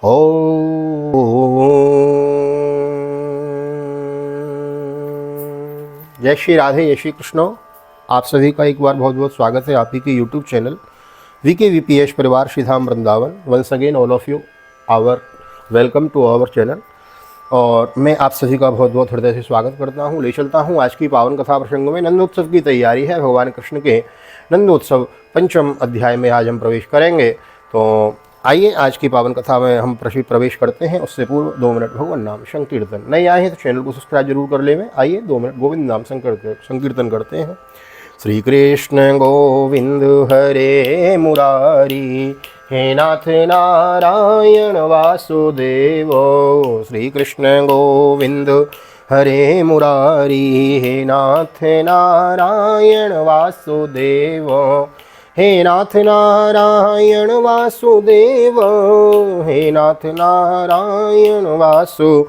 ओम। जय श्री राधे, जय श्री कृष्ण। आप सभी का एक बार बहुत बहुत स्वागत है आप ही के यूट्यूब चैनल VKVPS परिवार Shridham Vrindavan. Once again all of you our welcome to our channel. और मैं आप सभी का बहुत बहुत हृदय से स्वागत करता हूँ। ले चलता हूँ आज की पावन कथा प्रसंग में। नंदोत्सव की तैयारी है। भगवान कृष्ण के नंदोत्सव पंचम अध्याय में आज हम प्रवेश करेंगे। तो आइए आज की पावन कथा में हम प्रवेश करते हैं। उससे पूर्व 2 मिनट भगवान नाम संकीर्तन। नहीं आए हैं तो चैनल को सब्सक्राइब जरूर कर लें। आइए 2 मिनट गोविंद नाम संकीर्तन करते हैं। श्री कृष्ण गोविंद हरे मुरारी, हे नाथ नारायण वासुदेव। श्री कृष्ण गोविंद हरे मुरारी, हे नाथ नारायण वासुदेव। हे नाथ नारायण वासुदेव, हे नाथ नारायण वासु।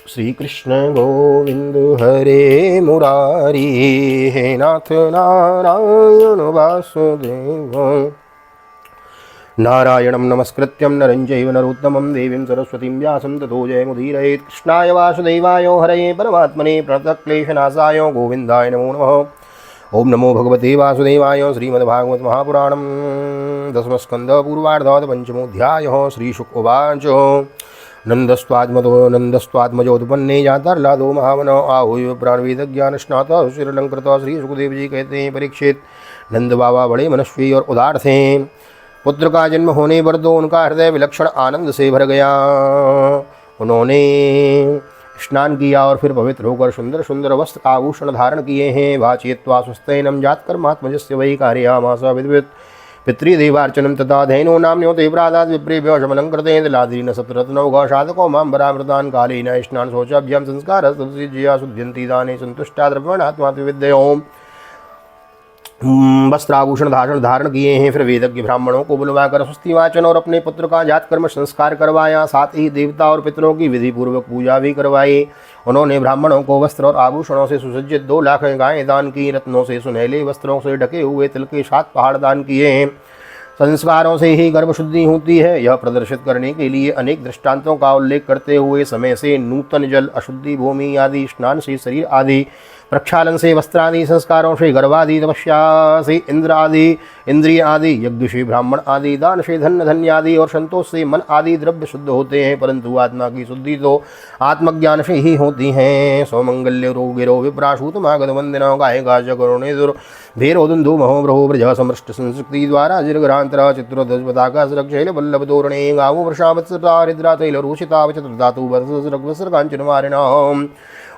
श्री कृष्ण गोविंद हरे मुरारी, हे नाथ नारायण वासुदेव। नारायणं नमस्कृत्यं नरं चैव नरोत्तमं देवीं सरस्वतीं व्यासं ततो जयमुदीरयेत्। कृष्णाय वासुदेवाय हरये परमात्मने प्रणतक्लेशनाशाय गोविन्दाय नमो नमः। ओम नमो भगवते वासुदेवाय। श्रीमद्भागवत महापुराणं दशमस्कन्ध पूर्वार्धात् पंचमोऽध्यायः। श्रीशुक उवाच नंदस्त्वात्मजोत्पन्ने जातर्लादो महावन आहूय प्राणवेदज्ञानस्नातः श्रीलंकृतः। श्री सुखदेव जी कहते हैं, परीक्षित, नंद बाबा बड़े मनस्वी और उदार थे। पुत्र का जन्म होने पर तो उनका हृदय विलक्षण आनंद से भर गया। उन्होंने स्नान किया और फिर पवित्र होकर सुंदर सुंदर वस्त्र आभूषण धारण किए हैं। वाचय्त्वा स्वस्थैनं जातकर्मात्मजस्य वै कारयामास विद्वित् पितृदेवार्चनं तथा धैनो नाम्नो देवरादात् विप्रेभ्यो शमनं कृतेन लादीन सप्तरत्नौ साधको मां परामृतान् कालेन स्नान शौचाभ्यां संस्कारः तुलसीज्या शुद्ध्यन्ति दाने सन्तुष्टा द्रव्यणात्मा विद्यओम्। वस्त्राभूषण धारण किए हैं। फिर वेदज्ञ ब्राह्मणों को बुलवाकर स्वस्ति वाचन और अपने पुत्र का जातकर्म संस्कार करवाया। साथ ही देवता और पितरों की विधि पूर्वक पूजा भी करवाई। उन्होंने ब्राह्मणों को वस्त्र और आभूषणों से सुसज्जित 2 लाख गायें दान की। रत्नों से सुनहले वस्त्रों से ढके हुए तिल के 7 पहाड़ दान किए हैं। संस्कारों से ही गर्भ शुद्धि होती है, यह प्रदर्शित करने के लिए अनेक दृष्टांतों का उल्लेख करते हुए समय से नूतन जल, अशुद्धि भूमि आदि, स्नान से शरीर आदि, प्रक्षालन से वस्त्रादि, संस्कारों से गर्भादि, तपस्या से इंद्र आदि, इंद्रिय आदि, यज्ञ से ब्राह्मण आदि, दान से धन्य धन्य आदि और संतोष से मन आदि द्रव्य शुद्ध होते हैं। परंतु आत्मा की शुद्धि तो आत्मज्ञान से ही होती है। सौमंगल्य रोगिरो विप्राशूत मागध वंदना गायका जगरुणे दुर भैरो दुंदु महो ब्रहो ब्रज समृष्ट संस्कृति द्वारा जिर्घरांतरा चित्रोध्वज पताका सुरक्षैल वल्लभ तोरणे गावो वृषावत्सता हरिद्रा तैल रूषिता विचित्र धातु वस्त्र कांचन मारिणाम।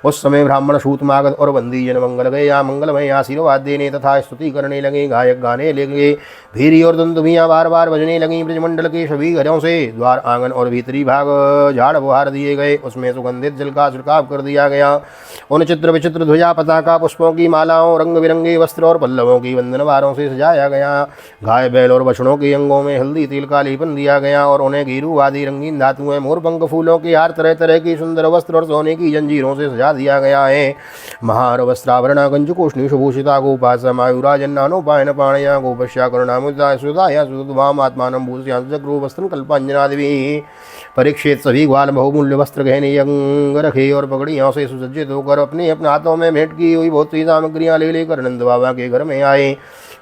उस समय ब्राह्मण सूत मागध और बंदी जन मंगल गया मंगलमय आशीर्वाद देने तथा स्तुति करने लगे। गायक गाने लगे। भीरी और दुंदुभियाँ बार बार बजने लगी। ब्रजमंडल के सभी घरों से द्वार आंगन और भीतरी भाग झाड़ बुहार दिए गए। उसमें सुगंधित जल का छिड़काव कर दिया गया। उन चित्र विचित्र ध्वजा पताका, पुष्पों की मालाओं, रंग बिरंगे वस्त्र और पल्लवों की वंदनवारों से सजाया गया। गाय बैल और बछड़ों के अंगों में हल्दी तेल का लेपन दिया गया और उन्हें घेरू आदि रंगीन धातुएं, मोरपंख फूलों के हार, तरह तरह की सुंदर वस्त्र और सोने की जंजीरों से सजा दिया गया है। महार वस्त्राभरणा गंजकोष्णी सुभूषिता गोपासा मायुराजन्नानोपायन पाणया गोपश्या करुणामुद्रा सुधाया सुतवाम आत्मानं भूषयां चक्रो वस्त्रं कल्पांजनादिभिः। परीक्षित, सभी ग्वाल बहुमूल्य वस्त्र गहने अंग रखे और पगड़ियों से सुसज्जित होकर अपने अपने हाथों में भेंट की हुई बहुत सी सामग्रियां ले लेकर नंद बाबा के घर में आए।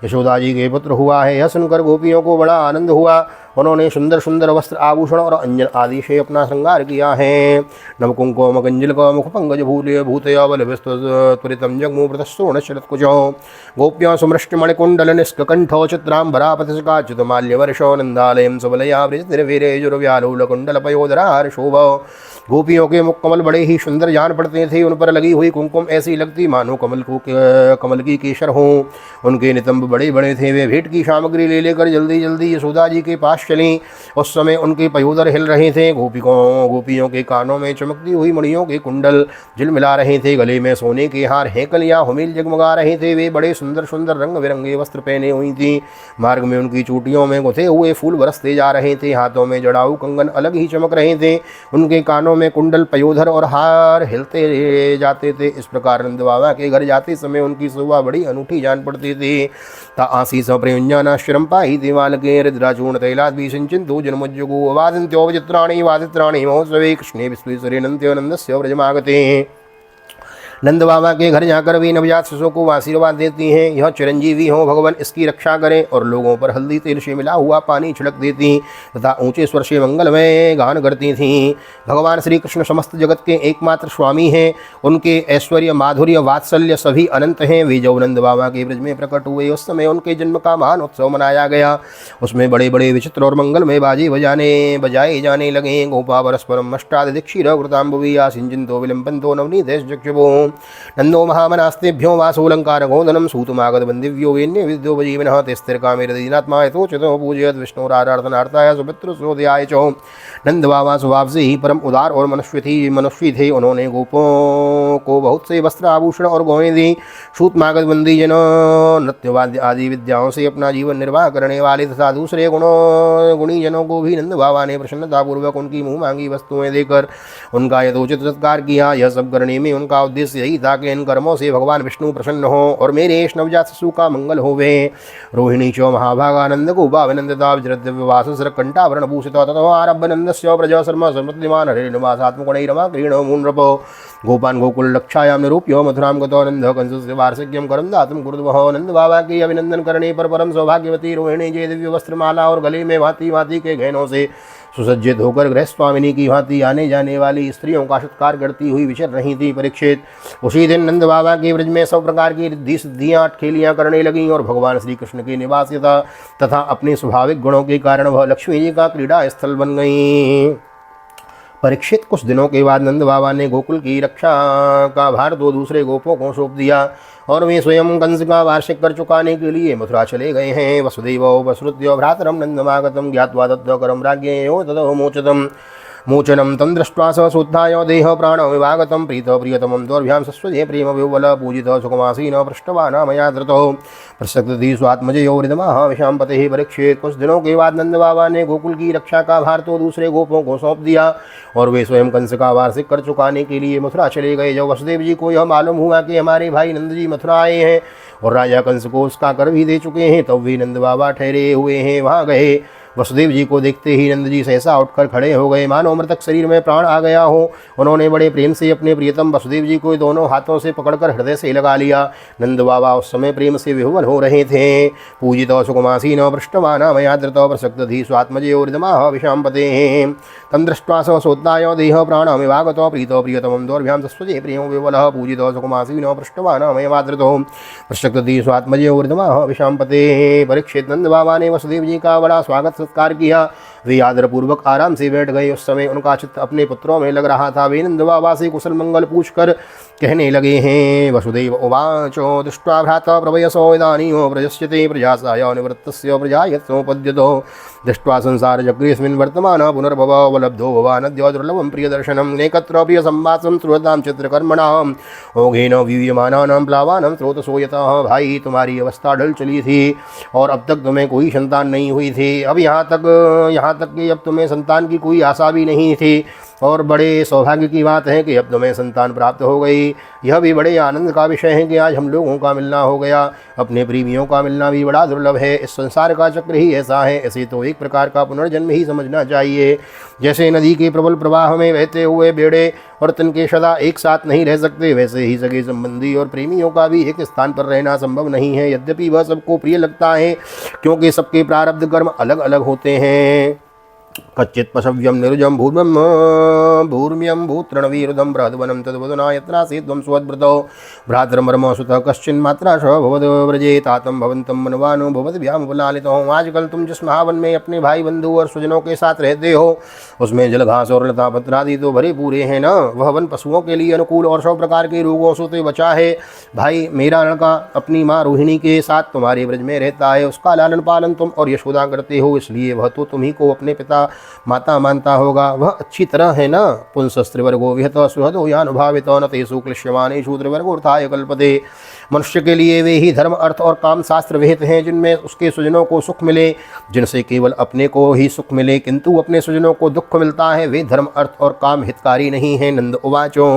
यशोदा जी के पुत्र हुआ है, यह सुनकर गोपियों को बड़ा आनंद हुआ। उन्होंने सुंदर सुंदर वस्त्र आभूषण और अंजन आदि से अपना श्रृंगार किया है। नव कुंकुम कंजल का मुख पंकज भूल्य भूतया बल त्वरितम जगमु प्रतस्तोण शरत्कुजो गोप्यों सुमृष्ट मणिकुंडल निष्कंठो चित्रांबरापतिकाच्युत माल्यवर्षो नंदालयं सबलया व्यालोल कुंडल पयोधरार शोभो। गोपियों के मुख कमल बड़े ही सुंदर जान पड़ते थे। उन पर लगी हुई कुंकुम ऐसी लगती मानो कमल की केसर हों। उनके नितंब बड़े बड़े थे। वे भेंट की सामग्री ले लेकर जल्दी जल्दी यशोदा जी के पास चलीं। उस समय उनके पयोदर हिल रहे थे। गोपियों के कानों में चमकती हुई मणियों के कुंडल झिलमिला रहे थे। गले में सोने के हार, हेकल या हुमिल जगमगा रहे थे। वे बड़े सुंदर सुंदर रंग बिरंगे वस्त्र पहने हुई थी। मार्ग में उनकी चोटियों में गुथे हुए फूल बरसते जा रहे थे। हाथों में जड़ाऊ कंगन अलग ही चमक रहे थे। उनके कानों में कुंडल, पयोधर और हार हिलते जाते थे। इस प्रकार नंद बाबा के घर जाते समय उनकी शोभा बड़ी अनूठी जान पड़ती थी। ता आशीष प्रयुञ्जानाश्रम पाहि देवालके हृद्राचूर्ण तैलाद्भि सिञ्चिन्तु जन्मोज्जुगो वादन्त्यो विचित्राणि वादित्राणि महोत्सवे कृष्णे विश्वेश्वरे नन्द्यो व्रजमागते। नंद बाबा के घर जाकर भी नवजात शिशु को आशीर्वाद देती हैं। यह चिरंजीवी हो, भगवान इसकी रक्षा करें, और लोगों पर हल्दी तेल से मिला हुआ पानी छिड़क देती तथा ऊंचे स्वर से मंगलमय गान करती थीं। भगवान श्री कृष्ण समस्त जगत के एकमात्र स्वामी हैं। उनके ऐश्वर्य, माधुर्य, वात्सल्य सभी अनंत हैं। वे जब नंद बाबा के ब्रज में प्रकट हुए उस समय उनके जन्म का महान उत्सव मनाया गया। उसमें बड़े बड़े विचित्र और मंगलमय बाजे बजाए जाने लगे। गोपा परस्परम अष्टादीक्षीर वृताम्बुया सिंचिंतो विलंबंतो नवनीतेश चक्षुभो नंदो महामनास्तेभ्यो वासोलंकार गोधनम सूतमागत बंदिव्यो वेन्य विद्योपजीविनः ते स्थिरकामेरदीनात्मा यथोचितो पूजयत विष्णुराराधनार्थाय सुपितृ सोदयाय च। नंद बाबा स्वभाव से ही परम उदार और मनुष्य थे। उन्होंने गोपों को बहुत से वस्त्र, आभूषण और गौएं दी। सूतमागत बंदी जन नृत्यवाद्य आदि विद्याओं से अपना जीवन निर्वाह करने वाले तथा दूसरे गुणी जनों को भी नंद बाबा ने प्रसन्नतापूर्वक उनकी मुँह मांगी वस्तुएं देकर उनका यथोचित सत्कार किया। यह सब करने में उनका उद्देश्य यही था कि इन कर्मों से भगवान विष्णु प्रसन्न हो और मेरे इस नवजात शिशु का मंगल होवे। रोहिणी चो महाभागानंद गोपाविनंदता विजृद्यवासर कंठाभरण भूषित तथारभ्यनंदस्य प्रज शर्मा समृद्धिमान हरिनिवासात्मकणैरमा क्रीणो मूनृपो गोपान गोकुल रक्षायाम निरूप्यो मथुराम गतो नंद कंसस्य वार्षिक्यम करम दातुम गुरुद्वहो। नंद बाबा के अभिनंदन करने पर परम सौभाग्यवती रोहिणी जी दिव्य वस्त्रमाला और गले में भांति भांति के गहनों से सुसज्जित होकर गृह स्वामिनी की भांति आने जाने वाली स्त्रियों का सत्कार करती हुई विचर रही थी। परीक्षित, उसी दिन नंद बाबा के ब्रज में सब प्रकार की रिद्धि सिद्धियां अटखेलियां करने लगीं और भगवान श्री कृष्ण की निवासिता तथा अपने स्वाभाविक गुणों के कारण वह लक्ष्मी जी का क्रीड़ा स्थल बन गई। परीक्षित, कुछ दिनों के बाद नंद बाबा ने गोकुल की रक्षा का भार दो दूसरे गोपों को सौंप दिया और वे स्वयं कंस का वार्षिक कर चुकाने के लिए मथुरा चले गए हैं। वसुदेव वसुरुद्यो भ्रातरम नंदमागतम ज्ञात्वा तद्वकरम राज्ञेयो ततो मोचनम तम दृष्ट्वा स शुद्धाय देह प्राण विभागतम प्रीत प्रियतमं दौर्भ्याम सस्वजे प्रेम विवल पूजित सुखमासीन पृष्ठवान मया धृतो प्रसक्ति स्वात्मजयो हृदमाह विषाम पते। परीक्षित, कुछ दिनों के बाद नंद बाबा ने गोकुल की रक्षा का भार तो दूसरे गोपों को सौंप दिया और वे स्वयं कंस का वार्षिक कर चुकाने के लिए मथुरा चले गए। जब वसुदेव जी को यह मालूम हुआ कि हमारे भाई नंद जी मथुरा आए हैं और राजा कंस को उसका कर भी दे चुके हैं, तब वे नंद बाबा ठहरे हुए हैं वहाँ गए। वसुदेव जी को देखते ही नंद जी सहसा उठकर खड़े हो गए, मानो मृतक शरीर में प्राण आ गया हो। उन्होंने बड़े प्रेम से अपने प्रियतम वसुदेव जी को दोनों हाथों से पकड़कर हृदय से लगा लिया। नंद बाबा उस समय प्रेम से विह्वल हो रहे थे। पूजित सुकुमासीन पृष्ठवान मया धृत प्रसक्ति स्वात्मजयो हृदमाह विषाम पते तम दृष्ट्वा सोत्ताय देह प्राण विभागत प्रीत प्रियतमं दौर्भ्याम सस्वजे प्रेम विवल पूजित सुकुमासीन पृष्ठवान मया धृत प्रसक्ति स्वात्मजयो हृदमाह विषाम पते। परीक्षित, नंद बाबा ने वसुदेव जी का बड़ा स्वागत सत्कार किया। वे आदरपूर्वक आराम से बैठ गए। उस समय उनका चित्त अपने पुत्रों में लग रहा था। वे नंद बाबा से कुशल मंगल पूछकर कहने लगे हैं। वसुदेव उवाचो दृष्ट्वा भ्राता प्रभयसो इदानीं प्रजस्यते प्रजासाय निवृत्तस्य प्रजायत्सोपद्यतो दृष्ट्वा संसार चक्रेऽस्मिन् वर्तमान पुनर्भव उपलब्धो भवानद्य दुर्लभं प्रियदर्शनं नेकत्र प्रिय संवासं श्रुतां चित्रकर्मणां ओघेन वीयमानानां प्लावानां स्रोतसो यतः। भाई, तुम्हारी अवस्था ढल चली थी और अब तक तुम्हें कोई संतान नहीं हुई थी। अब यहाँ तक कि अब तुम्हें संतान की कोई आशा भी नहीं थी और बड़े सौभाग्य की बात है कि अब तुम्हें संतान प्राप्त हो गई। यह भी बड़े आनंद का विषय है कि आज हम लोगों का मिलना हो गया। अपने प्रेमियों का मिलना भी बड़ा दुर्लभ है। इस संसार का चक्र ही ऐसा है। ऐसे तो एक प्रकार का पुनर्जन्म ही समझना चाहिए। जैसे नदी के प्रबल प्रवाह में बहते हुए बेड़े और तिनके सदा एक साथ नहीं रह सकते, वैसे ही सगे संबंधी और प्रेमियों का भी एक स्थान पर रहना संभव नहीं है। यद्यपि वह सबको प्रिय लगता है क्योंकि सबके प्रारब्ध कर्म अलग अलग होते हैं। कच्चित् पशव्यम निरुजम भूर्म्यम भूतृणवीरुदम बृहद्वनं तद्वदना यत्रासीद्वं स्वद्भृतौ भ्रातृमर्म सुतः कश्चिन्मात्रा स भवद व्रजे तातं भवन्तं मनवानो भवद्भ्यामुपलालितो। आजकल तुम जिस महावन में अपने भाई बंधु और स्वजनों के साथ रहते हो उसमें जल घास और लता पत्र आदि तो भरे पूरे हैं ना। वह वन पशुओं के लिए अनुकूल और सब प्रकार के रोगों से बचा है। भाई, मेरा लड़का अपनी माँ रोहिणी के साथ तुम्हारे ब्रज में रहता है। उसका लालन पालन तुम और यशोदा करते हो, इसलिए वह तो तुम्ही को अपने पिता माता मानता होगा वह अच्छी तरह है ना। पुंसस्त्रिवर्गो विहत सुहदो यानुभावित न तेषु क्लिश्यमाने शूद्रवर्गोर्थाय कल्पते। मनुष्य के लिए वे ही धर्म अर्थ और काम शास्त्र विहित हैं जिनमें उसके स्वजनों को सुख मिले, जिनसे केवल अपने को ही सुख मिले किंतु अपने स्वजनों को दुख मिलता है, वे धर्म अर्थ और काम हितकारी नहीं हैं। नंद उवाचो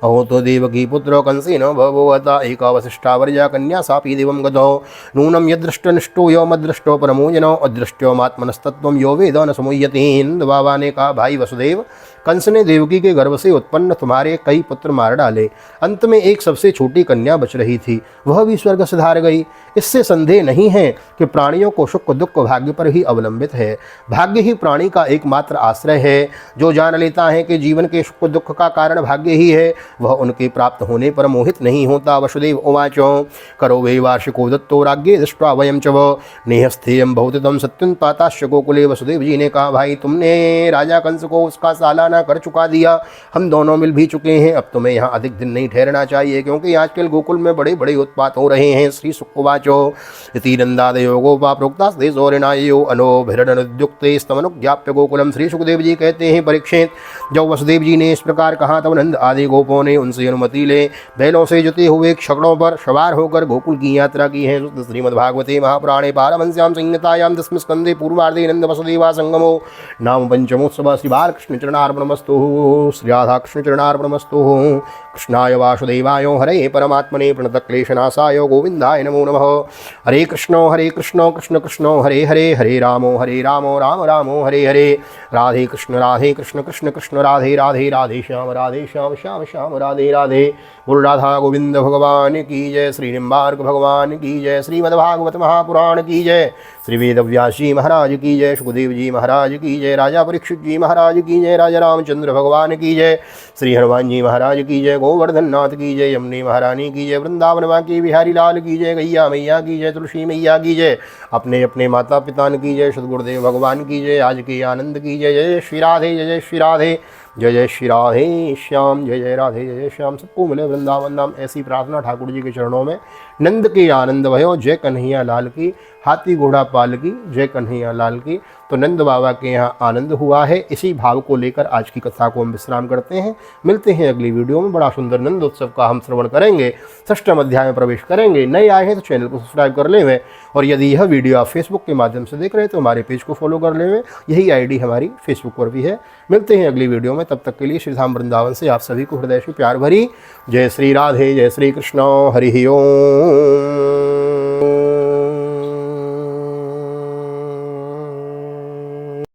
अहो तो देवकी पुत्रो कंसेन भवता एकावशिष्टा वर्या कन्या सापी देवं गतो नूनम यदृष्टनिष्ठो यो मदृष्टो परमो जनो अदृष्टो मात्मनस्तत्वं यो वेद न समुह्यते। नंद बाबा ने कहा, भाई वसुदेव, कंस ने देवकी के गर्भ से उत्पन्न तुम्हारे कई पुत्र मार डाले, अंत में एक सबसे छोटी कन्या बच रही थी, वह भी स्वर्ग सिधार गई। इससे संदेह नहीं है कि प्राणियों को सुख दुख भाग्य पर ही अवलंबित है। भाग्य ही प्राणी का एकमात्र आश्रय है। जो जान लेता है कि जीवन के सुख दुख का कारण भाग्य ही है, वह उनके प्राप्त होने पर मोहित नहीं होता। वसुदेव उवाचो करो वे वार्षिको दत्तो राज्ञे दृष्ट्वा वयं च नेहस्थेयं भौतिकं सत्यं पाताश्च गोकुले। वसुदेव जी ने कहा, भाई तुमने राजा कंस को उसका सालाना कर चुका दिया, हम दोनों मिल भी चुके हैं, अब तुम्हें यहाँ अधिक दिन नहीं ठहरना चाहिए क्योंकि आजकल गोकुल में बड़े बड़े उत्पात हो रहे हैं। श्री सुकुवाचो इति नंदादयो गोपा प्रोक्तास्ते सौरिणायो अनोभिरनुद्युक्ते स्तमनुज्ञाप्य गोकुलम। श्री सुखदेव जी कहते हैं, परीक्षित, जब वसुदेव जी ने इस प्रकार कहा तब नंद आदि गोपों ने उनसे अनुमति ले बैलों से जुते हुए क्षणों पर सवार होकर गोकुल की यात्रा की है। श्रीमद्भागवते महापुराणे पारमहंस्यां संहितायां दशम स्कंदे पूर्वार्धे नंद वसुदेवा संगमो नाम पंचमोत्सव। श्री बालकृष्ण चरणार्पणमस्तु। श्री राधा कृष्ण चरणार्पणमस्तु। कृष्णाय वासुदेवाय हरे परमात्मने प्रणतक्लेशनाशाय गोविंदाय नमो नमः। हरे कृष्ण कृष्ण कृष्ण हरे हरे, हरे रामो राम रामो हरे हरे। राधे कृष्ण कृष्ण कृष्ण राधे राधे, राधे श्याम श्याम श्याम राधे राधे। गुरु राधा गोविंद भगवान की जय। श्री निम्बार्क भगवान की जय। श्रीमद्भागवत महापुराण की जय। श्री वेदव्यास जी महाराज की जय। सुखदेव जी महाराज की जय। राजा परीक्षित जी महाराज की जय। राजा रामचंद्र भगवान की जय। श्री हनुमान जी महाराज की जय। गोवर्धन नाथ की जय। यमुनी महारानी की जय। वृंदावन बांके बिहारी लाल की जय। गैया मैया की जय। तुलसी मैया की जय। अपने अपने माता पिता की जय। सदगुरुदेव भगवान की जय। आज के आनंद की जय। जय श्री राधे, जय श्री राधे, जय श्री राधे श्याम, जय राधे जय श्याम। सबको मिले वृंदावन धाम, ऐसी प्रार्थना ठाकुर जी के चरणों में। नंद के आनंद भयो, जय कन्हैया लाल की। हाथी घोड़ा पाल की, जय कन्हैया लाल की। तो नंद बाबा के यहाँ आनंद हुआ है, इसी भाव को लेकर आज की कथा को हम विश्राम करते हैं। मिलते हैं अगली वीडियो में। बड़ा सुंदर नंद उत्सव का हम श्रवण करेंगे, षष्ठम अध्याय में प्रवेश करेंगे। नए आए हैं तो चैनल को सब्सक्राइब कर लें, और यदि यह वीडियो आप फेसबुक के माध्यम से देख रहे हैं तो हमारे पेज को फॉलो कर लें। यही आईडी हमारी फेसबुक पर भी है। मिलते हैं अगली वीडियो में, तब तक के लिए श्री धाम वृंदावन से आप सभी को हृदय से प्यार भरी जय श्री राधे, जय श्री कृष्ण, हरि ओम।